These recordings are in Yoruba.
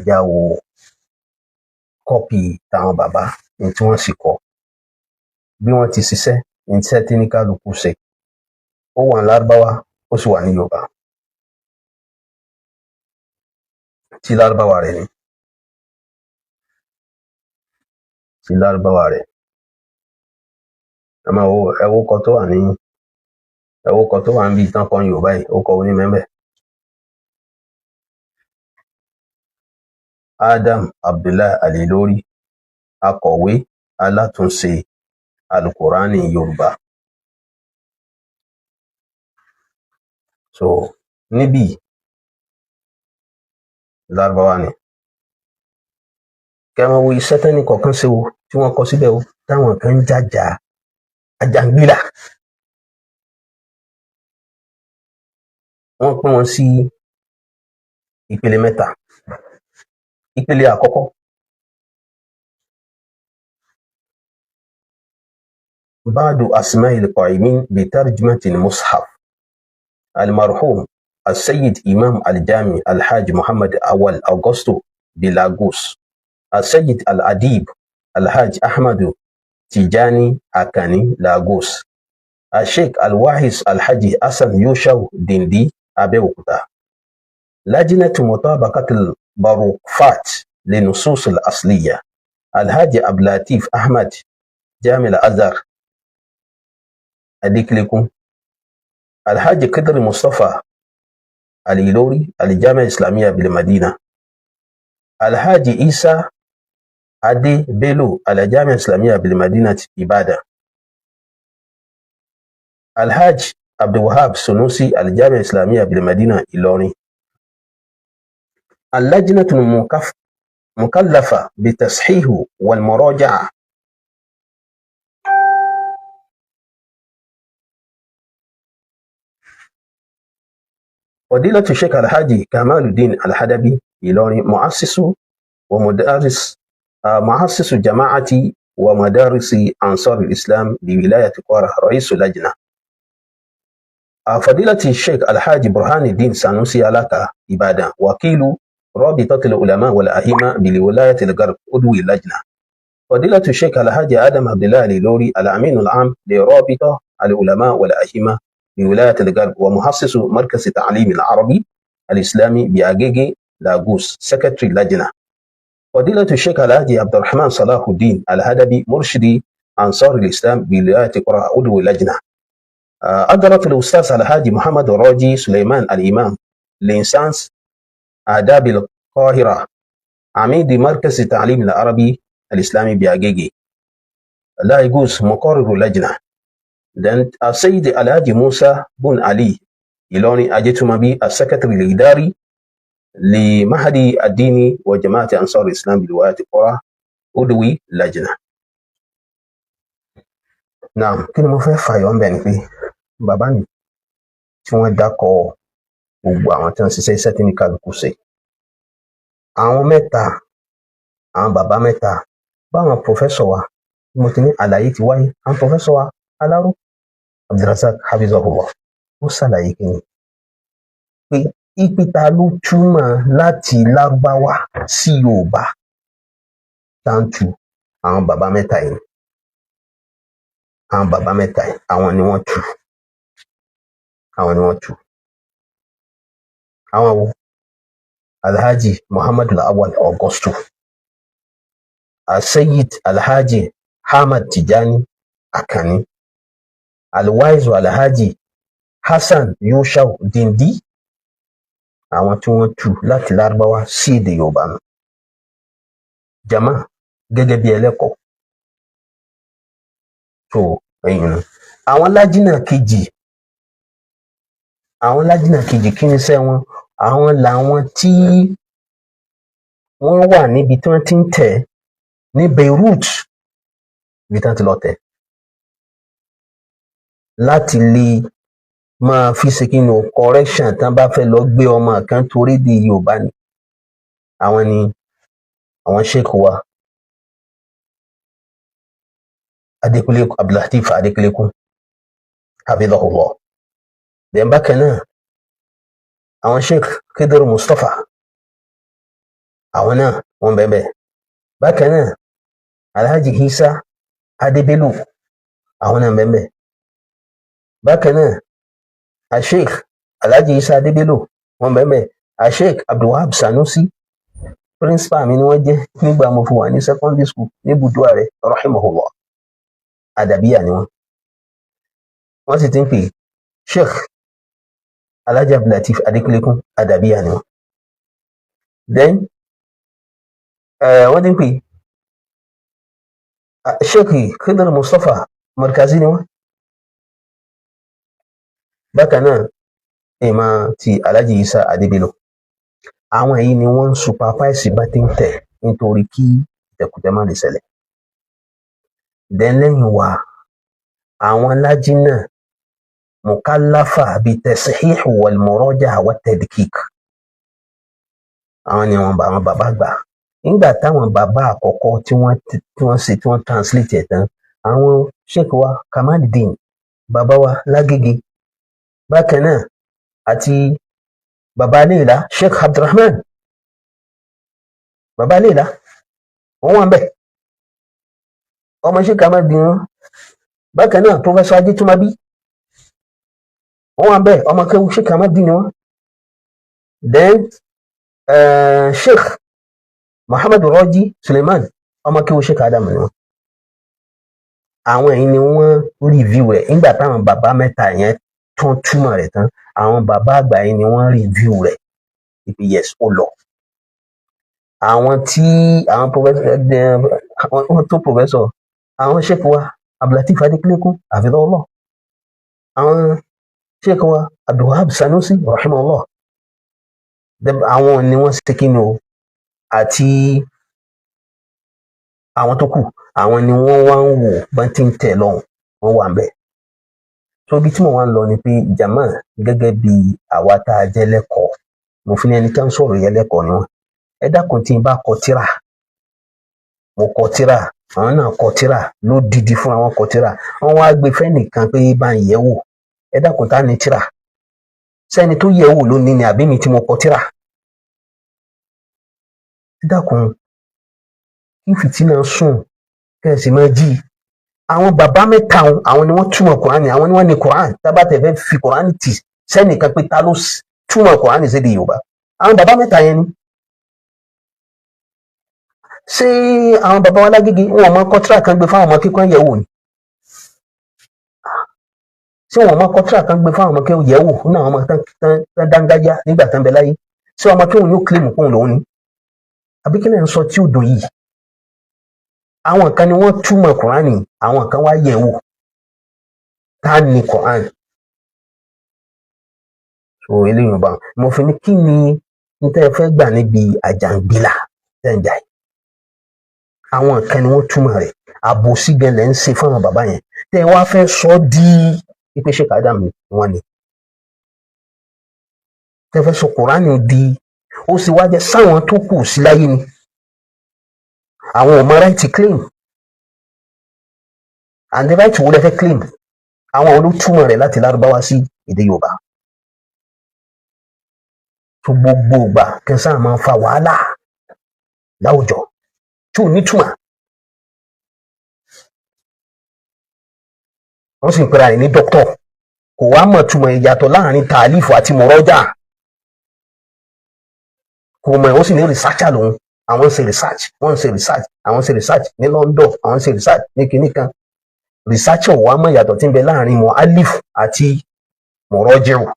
já wo kọ́pì táwọn bàbá ní tí wọ́n sì kọ bí wọ́n ti ṣiṣẹ́ ní iṣẹ́ tí ní kálukú ṣe ó wà ní lárúbáwá ó sì wà ní yorùbá tí lárúbáwá rẹ̀ ni tí lárúbáwá rẹ̀ ẹ máa wo ẹwọ́ kan tó wà ní ẹwọ́ kan tó wà níbi ìtàn kan yorùbá yìí ó kọ onímẹ́mẹ́ Adam Abdullahi Alilori akọ̀wé alátúnṣe alukurani yorùbá so níbí lárúbáwá ni kẹmọ wo iṣẹ́ tẹ́nì kọ̀ọ̀kan ṣe o tí wọ́n kọ síbẹ̀ o táwọn kan ń jàjà àjàngbìlà wọ́n pín wọn sí ìpele mẹ́ta ìpele àkọ́kọ́ ba'du asma'il qa'imin bi tarjumati al-mushaf المرحوم السيد إمام الجامع الحاج محمد أول أغسطو بلاغوس السيد الأديب الحاج أحمد تيجاني أكاني لاغوس الشيخ الواحد الحاج حسن يوشو دندي أبيوكوتا لجنة مطابقة البروقفات للنصوص الأصلية الحاج عبد اللطيف أحمد جامع الأزهر أديك لكم الحاج قدر مصطفى الإيلوري الجامعة الإسلامية بالمدينة الحاج عيسى أدي بيلو الجامعة الإسلامية بالمدينة إبادة الحاج عبد الوهاب سنوسي الجامعة الإسلامية بالمدينة إلوري اللجنة المكلفة بالتصحيح والمراجعة فضيلة الشيخ الحاج كمال الدين الحدبي إلوري مؤسس جماعة ومدارس أنصار الإسلام بولاية كورة رئيس اللجنة فضيلة الشيخ الحاج برهان الدين سانوسي علاكا إبادة وكيل رابطة العلماء والأئمة بولاية الغرب عضو اللجنة فضيلة الشيخ الحاج آدم عبد الله الإيلوري الأمين العام لرابطة العلماء والأئمة بولاية الغرب ومؤسس مركز التعليم العربي الإسلامي بأجيجي لاغوس سكرتري اللجنة فضيلة الشيخ الحاج عبد الرحمن صلاح الدين الهدبي مرشدي أنصار الإسلام بولاية قرى عضو اللجنة أدرت الأستاذ الحاج محمد الراجي سليمان الإمام لإنسانس آداب القاهرة عميد مركز التعليم العربي الإسلامي بأجيجي لا يجوز مقرر اللجنة السيد الحاج موسى بن علي إلوني أجتمبي السكرتري الإداري لمهدي الديني وجماعة أنصار الإسلام بولاية قرى عضو لجنة. Naam, kí ni mo fẹ́ fàyọ ń bẹ̀ ni pé bàbá mi tí wọ́n dákọ̀ gbogbo àwọn tí wọ́n ṣiṣẹ́ iṣẹ́ tí ní kálukú ṣe àwọn mẹ́ta àwọn bàbá mẹ́ta báwọn pòfẹ́sọ̀ wa mo ti ní àlàyé ti wáyé àwọn pòfẹ́sọ̀ wa Aláró Abdulrasaq Hafizahullah ó ṣàlàyé kí ni pé ìpìtà ló túmọ̀ láti lárúbáwá sí yorùbá táǹtù àwọn bàbá mẹ́ta yìí àwọn ni wọ́n tú àwọn wo alhaji muhammad lawal augusto asayid alhaji ahmad tijani akani alwaizu alhaji hassan yushau dindi àwọn tí wọ́n tú láti lárúbáwá sí èdè yorùbá nù jama gẹ́gẹ́ bí ẹlẹ́kọ̀ọ́ tó ẹ̀yìn nù àwọn lájínà kejì kí ni iṣẹ́ wọn àwọn làwọn tí wọ́n wà níbi tí wọ́n ti ń tẹ̀ ní Beirut ibi tí wọ́n ti lọ tẹ̀ láti lè máa fi ṣe kí ni o correction tán bá fẹ́ lọ gbé ọmọ kan torí di yorùbá ni àwọn sheikh wa Adékúnlé Abdulateef Adékúnlékún hafidhahullah bẹ́ẹ̀ bákan náà àwọn sheikh Khidr Mustapha àwọn náà wọ́n bẹ́ẹ̀ bẹ́ẹ̀. Bákan náà Alhaji Isa Adébélò àwọn náà bẹ́ẹ̀ bẹ́ẹ̀. Bákan náà Sheikh Alhaji Isa Adébélò wọ́n bẹ́ẹ̀ bẹ́ẹ̀. Sheikh Abdulwahab Sanusi principal mi ni wọ́n jẹ́ nígbà mo fi wà ní secondary school ní Buduare rahimahullah, Adabiya ni wọ́n. Wọ́n sì ti ń pè Sheikh Alhaji Abdulateef Adekunlekun, Adabiya ni wọ́n. Then wọ́n ti ń pè Sheikh Khidr Mustapha Markazi ni wọ́n. Bákan náà ìmọ̀ ti Alhaji Isa Adébélò. Àwọn yìí ni wọ́n ń supervise bá ti ń tẹ̀ nítorí kí ìtẹ̀kùtẹ̀ má lè ṣẹlẹ̀. Then lẹ́yìn wa àwọn lájínà mukallafa bíi tasihih wal muraja wa tadkik, àwọn ni wọn àwọn bàbá gbà. Nígbà táwọn bàbá àkọ́kọ́ tí wọ́n translate ẹ̀ tán, àwọn Sheikh wa Kamaluddin bàbá wa Lágége, bákan náà àti bàbá Leila Sheikh Abdulrahman bàbá Leila wọ́n wà ń bẹ̀, ọmọ Sheikh Kamaluddin wọn. Bákan náà Professor Ajétúmábí wọ́n wà ń bẹ̀, ọmọ kéwú Sheikh Kamaluddin wọn. Then Sheikh Muhammad Raji Suleiman ọmọ kéwú Sheikh Adam ni wọn. Àwọn èyí ni wọ́n review ẹ̀ nígbà táwọn bàbá mẹ́ta yẹn tún túmọ̀ rẹ̀ tán. Àwọn bàbá àgbà yìí ni wọ́n review rẹ̀ ibi yes ó lọ. Àwọn tí àwọn professor àwọn Sheikh wa Abdulateef Adekunlekun hafidhahullah, àwọn Sheikh wa Abdulwahab Sanusi rahimahullah, àwọn ni wọ́n ṣe kí ni o, àti àwọn tó kù àwọn ni wọ́n wá ń wò bọ́n tí ń tẹ̀ lọ́hùn, wọ́n wà ń bẹ̀. So ibi tí mo wá ń lọ ni pé jàmá gẹ́gẹ́ bí àwa tá a jẹ́ lẹ́kọ̀ọ́, mo fi ní ẹni tí wọ́n ń sọ̀rọ̀ yẹn lẹ́kọ̀ọ́ ni wọ́n. Ẹ dákun tí n bá kọ tírà, mo kọ tírà, àwọn náà kọ tírà ló didi fúnra wọn kọ tírà, wọ́n wá gbé fẹ́nìkan pé bá ń yẹ̀ wò. Ẹ dákun tá ní tírà, sẹ́ni tó yẹ̀ wò ló ní ni àbí mi tí mo kọ tírà? Ẹ dákun kí fìtínà sùn kẹ́sì máa jí. Àwọn bàbá mẹ́ta àwọn ni wọ́n túmọ̀ Kùránì, àwọn ni wọ́n ní Kùránì. Tábà tẹ̀ fẹ́ fi Kùránì tì sẹ́nìkan pé ta ló túmọ̀ Kùránì sédè Yorùbá, àwọn bàbá mẹ́ta yẹn ni. Ṣé àwọn bàbá wa Lágége wọn mọ kọ́tírà kan gbé fáwọn ọmọ kíkọ́ yẹ̀wò ni? Ṣé wọn mọ kọ́tírà kan gbé fáwọn ọmọ kíkọ́ yẹ̀wò ní àwọn ọmọ tán dángájá nígbà tán bẹ láyé? Ṣé ọmọ kí òun yóò kílèmù kóun lòun ni? Àbí kí lẹ́ ń sọ tí ò dùn yìí? Àwọn kan ni wọ́n túmọ̀ Kùránì, àwọn kan wá yẹ̀ wò tá ní Kùránì. So eléyìí ọba mo fi ní kí ni n tẹ́ fẹ́ gbà níbi àjàngbìlà tẹ́ǹjà yìí. Àwọn kan ni wọ́n túmọ̀ rẹ̀, àbòsí gan lẹ́ ń ṣe fáwọn bàbá yẹn tẹ́ wá fẹ́ sọ di ipe Sheikh Adam wọn ni. Tẹ́ fẹ́ sọ Kùránì di ó sì wá jẹ́ sáwọn tó kù sí láyé ni. Àwọn ọmọ right claim and the right wo lẹ fẹ́ claim, àwọn olùtúmọ̀ rẹ̀ láti Lárúbáwá sí èdè Yorùbá. tó gbogbo ìgbà kẹsàn-án máa ń fa wàhálà láwùjọ tí ò nítumọ̀. wọ́n sì ń pera rẹ̀ ní dókítọ̀, kò wá mọ̀ túmọ̀ ìyàtọ̀ láàrin tàlífù àti mọ̀rọ́jà, kò mọ̀ ó sì ní rìsáàchà lòun. Àwọn ń ṣe research, wọ́n ń ṣe research, àwọn ń ṣe research ní London, àwọn ń ṣe research ní kinní kan. Research ò wá mọ̀ ìyàtọ̀ tí ń bẹ láàrin mu'allif àti mọ̀rọ́jẹ̀wò.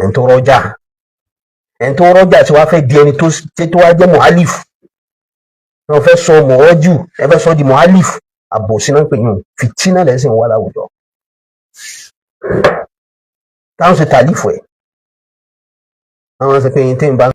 ẹni tó rọ́jà tí wàá fẹ́ di ẹni tó wá jẹ́ mu'allif, wọ́n fẹ́ sọ mọ̀rọ́jù ẹ fẹ́ sọ di mu'allif, àbòsí náà ń pè yín, fìtínà lẹ́sìn wà láwùjọ. táwọn ṣe tàlífù ẹ̀ àwọn ṣe pé yín tí ń bá